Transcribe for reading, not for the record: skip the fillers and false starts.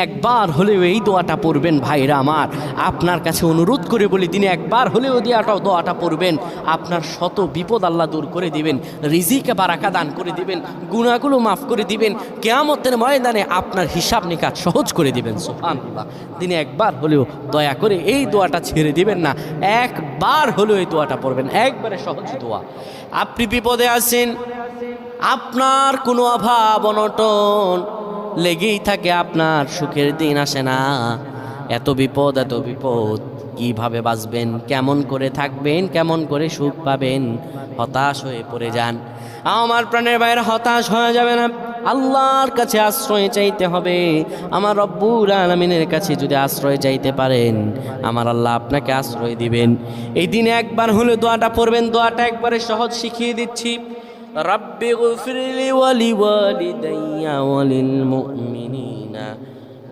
একবার হলেও এই দোয়াটা পড়বেন ভাইরা আমার। আপনার কাছে অনুরোধ করে বলি, দিনে একবার হলেও দোয়াটা পড়বেন, আপনার শত বিপদ আল্লাহ দূর করে দিবেন, রিজিকে বারাকা দান করে দিবেন, গুনাহগুলো মাফ করে দিবেন, কিয়ামতের ময়দানে আপনার হিসাব নিকাশ সহজ করে দিবেন। সুবহানাল্লাহ। দিনে একবার হলেও দয়া করে এই দোয়াটা ছেড়ে দিবেন না, একবার হলেও এই দোয়াটা পড়বেন, একবারে সহজ দোয়া। আপনি বিপদে আছেন, আপনার কোনো অভাব অনটন লেগেই থাকে, আপনার সুখের দিন আসে না, এত বিপদ কিভাবে বাঁচবেন, কেমন করে থাকবেন, কেমন করে সুখ পাবেন, হতাশ হয়ে পড়ে যান। আমার প্রাণের বাইরে হতাশ হয়ে যাবে না, আল্লাহর কাছে আশ্রয় চাইতে হবে। আমার রব্বুল আলামিনের কাছে যদি আশ্রয় চাইতে পারেন, আমার আল্লাহ আপনাকে আশ্রয় দিবেন। এই দিনে একবার হলে দোয়াটা পড়বেন, দোয়াটা একবারে সহজ শিখিয়ে দিচ্ছি। رب اغفر لي ولوالدي وللمؤمنين